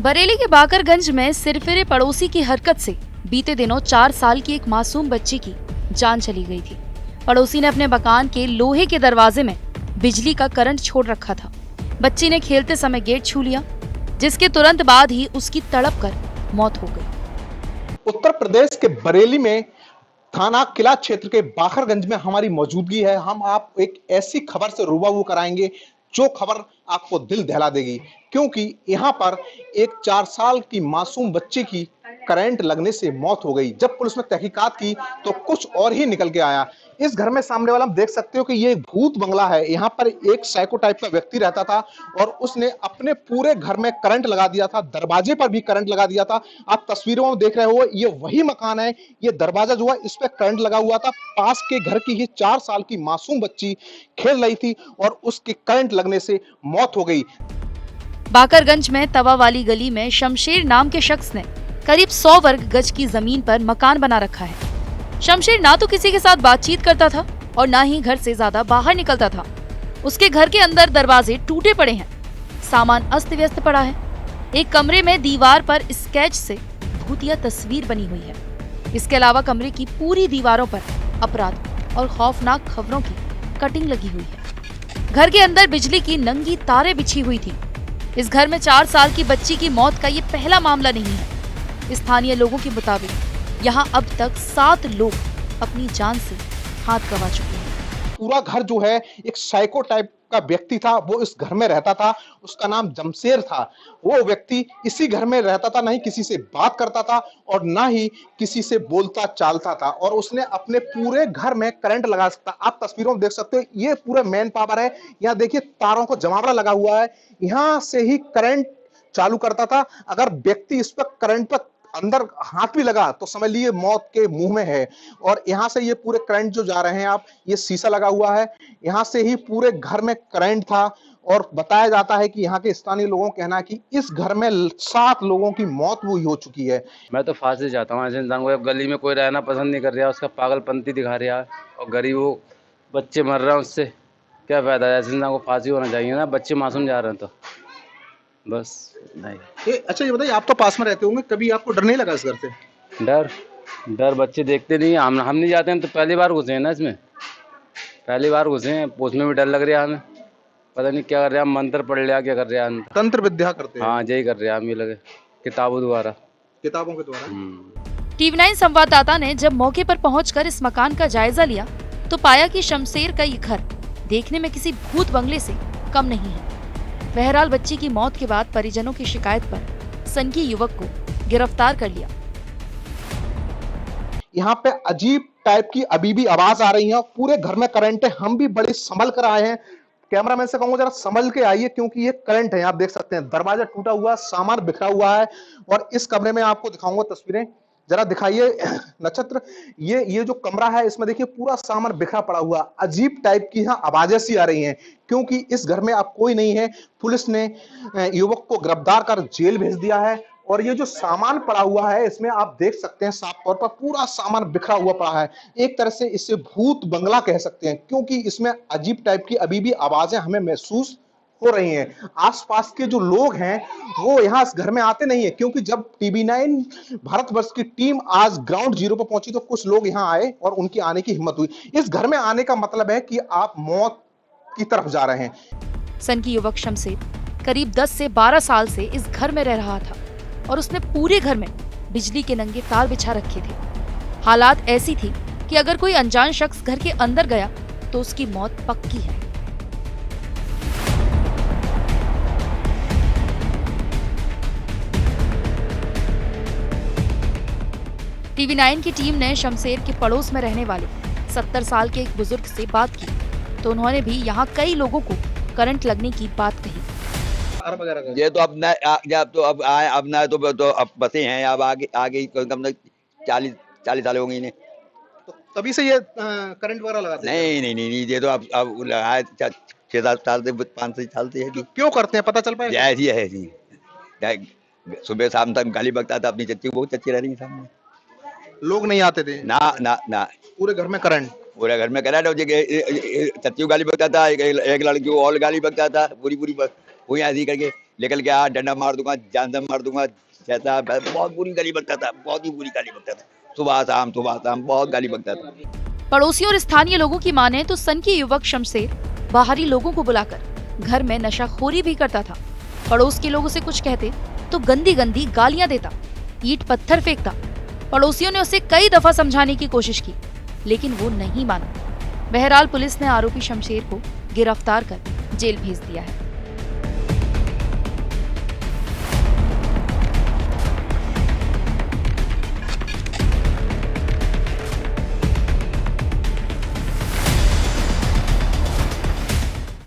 बरेली के बाकरगंज में सिरफिरे पड़ोसी की हरकत से बीते दिनों 4 साल की एक मासूम बच्ची की जान चली गई थी। पड़ोसी ने अपने मकान के लोहे के दरवाजे में बिजली का करंट छोड़ रखा था। बच्ची ने खेलते समय गेट छू लिया, जिसके तुरंत बाद ही उसकी तड़प कर मौत हो गई। उत्तर प्रदेश के बरेली में थाना किला क्षेत्र के बाकरगंज में हमारी मौजूदगी है। हम आप एक ऐसी खबर से रूबरू कराएंगे जो खबर आपको दिल दहला देगी, क्योंकि यहाँ पर एक 4 साल की मासूम बच्ची की करंट लगने से मौत हो गई। जब पुलिस ने तहकीकात की तो कुछ और ही निकल के आया। इस घर में सामने वाला आप देख सकते हो कि ये एक भूत बंगला है। यहाँ पर एक साइको टाइप का व्यक्ति रहता था और उसने अपने पूरे घर में करंट लगा दिया था, दरवाजे पर भी करंट लगा दिया था। आप तस्वीरों में देख रहे हो, ये वही मकान है। ये दरवाजा जो है इस पे करंट लगा हुआ था। पास के घर की ही 4 साल की मासूम बच्ची खेल रही थी और उसके करंट लगने से मौत हो गई। बाकरगंज में तवा वाली गली में शमशेर नाम के शख्स ने करीब 100 वर्ग गज की जमीन पर मकान बना रखा है। शमशेर ना तो किसी के साथ बातचीत करता था और ना ही घर से ज्यादा बाहर निकलता था। उसके घर के अंदर दरवाजे टूटे पड़े हैं, सामान अस्त व्यस्त पड़ा है। एक कमरे में दीवार पर स्केच से भूतिया तस्वीर बनी हुई है। इसके अलावा कमरे की पूरी दीवारों पर अपराध और खौफनाक खबरों की कटिंग लगी हुई है। घर के अंदर बिजली की नंगी तारें बिछी हुई थी। इस घर में 4 साल की बच्ची की मौत का ये पहला मामला नहीं है। स्थानीय लोगों के मुताबिक यहाँ अब तक 7 लोग अपनी जान से हाथ गंवा चुके हैं। पूरा घर जो है एक साइको टाइप का व्यक्ति था, वो इस घर में रहता था। उसका नाम जमशेर था। वो व्यक्ति इसी घर में रहता था, ना ही किसी से बात करता था और ना ही किसी से बोलता चालता था, और उसने अपने पूरे घर में करंट लगा सकता। आप तस्वीरों में देख सकते हो, ये पूरा मेन पावर है। यहाँ देखिए तारों को जमावड़ा लगा हुआ है, यहाँ से ही करंट चालू करता था। अगर व्यक्ति इस पर करंट पर अंदर हाथ भी लगा तो समझ लीजिए मौत के मुंह में है। और यहाँ से ये पूरे करंट जो जा रहे हैं, आप ये शीशा लगा हुआ है, यहाँ से ही पूरे घर में करंट था। और बताया जाता है कि यहाँ के स्थानीय लोगों का कहना है कि इस घर में 7 लोगों की मौत हुई हो चुकी है। मैं तो फांसी चाहता हूँ ऐसे इंसान को। गली में कोई रहना पसंद नहीं कर रहा, उसका पागलपंती दिखा रहा है और गरीब वो बच्चे मर रहे हैं, उससे क्या फायदा है। ऐसे इंसान को फांसी होना चाहिए ना, बच्चे मासूम जा रहे हैं तो बस नहीं। अच्छा ये बताइए, आप तो पास में रहते होंगे, कभी आपको डर नहीं लगा इस घर से? डर बच्चे देखते नहीं, हम नहीं जाते हैं तो पहली बार घुसे हैं ना इसमें, पहली बार घुसे हैं। उसमें भी डर लग रहा है हमें, पता नहीं क्या कर रहे हैं, मंत्र पढ़ लिया क्या कर रहे हैं, तंत्र विद्या करते हैं। हाँ यही कर रहे हैं हम, ये लगे किताबों के द्वारा। TV9 संवाददाता ने जब मौके पर पहुंचकर इस मकान का जायजा लिया तो पाया कि शमशेर का ये घर देखने में किसी भूत बंगले से कम नहीं है। बहरहाल बच्ची की मौत के बाद परिजनों की शिकायत पर सनकी युवक को गिरफ्तार कर लिया। यहाँ पे अजीब टाइप की अभी भी आवाज आ रही है, पूरे घर में करंट है। हम भी बड़े संभल कर आए हैं। कैमरामैन से कहूंगा जरा संभल के आइए, क्योंकि ये करंट है। आप देख सकते हैं दरवाजा टूटा हुआ, सामान बिखरा हुआ है। और इस कमरे में आपको दिखाऊंगा तस्वीरें, जरा दिखाइए नक्षत्र। ये जो कमरा है, इसमें देखिए पूरा सामान बिखरा पड़ा हुआ। अजीब टाइप की यहाँ आवाजें सी आ रही हैं, क्योंकि इस घर में अब कोई नहीं है। पुलिस ने युवक को गिरफ्तार कर जेल भेज दिया है। और ये जो सामान पड़ा हुआ है, इसमें आप देख सकते हैं साफ तौर पर पूरा सामान बिखरा हुआ पड़ा है। एक तरह से इसे भूत बंगला कह सकते हैं, क्योंकि इसमें अजीब टाइप की अभी भी आवाजें हमें महसूस हो रही हैं। आसपास के जो लोग हैं वो यहाँ इस घर में आते नहीं है, क्योंकि जब TV9 भारतवर्ष की टीम आज ग्राउंड जीरो पर पहुंची तो कुछ लोग यहाँ आए और उनकी आने की हिम्मत हुई। इस घर में आने का मतलब है कि आप मौत की तरफ जा रहे हैं। सनकी युवक शमशेर करीब 10 से 12 साल से इस घर में रह रहा था और उसने पूरे घर में बिजली के नंगे तार बिछा रखे थे। हालात ऐसी थी कि अगर कोई अनजान शख्स घर के अंदर गया तो उसकी मौत पक्की है। TV9 की टीम ने शमशेर के पड़ोस में रहने वाले 70 साल के एक बुजुर्ग से बात की तो उन्होंने भी यहाँ कई लोगों को करंट लगने की बात कही। ये तो अब न जब तो अब आए, अब ना तो अब बसे हैं, अब आगे कम 40 साल हो गई इन्हें। तो तभी से ये करंट वगैरह लगाते हैं? नहीं, ये तो अब लगाए 6-7 साल से, 5-6 साल से है कि क्यों करते हैं, पता चल पाएगा? ऐसी है। सुबह शाम तक गाली बकता था अपनी चच्ची, बहुत चच्ची रह रही सामने। लोग नहीं आते थे? ना पूरे घर में करंट? पूरे घर में करंट। चच्ची गाली बकता था, एक लड़की को और गाली बकता था, पूरी वही ऐसी करके निकल गया, डंडा मार दूंगा, जान से मार दूंगा, जैसा बहुत बुरी गाली बकता था, बहुत ही बुरी गाली बकता था, सुबह शाम बहुत गाली बकता था। पड़ोसियों और स्थानीय लोगों की माने तो सनकी युवक शमशेर बाहरी लोगों को बुलाकर घर में नशाखोरी भी करता था। पड़ोस के लोग उसे कुछ कहते तो गंदी गंदी गालियां देता, ईंट पत्थर फेंकता। पड़ोसियों ने उसे कई दफा समझाने की कोशिश की, लेकिन वो नहीं माना। बहरहाल पुलिस ने आरोपी शमशेर को गिरफ्तार कर जेल भेज दिया है।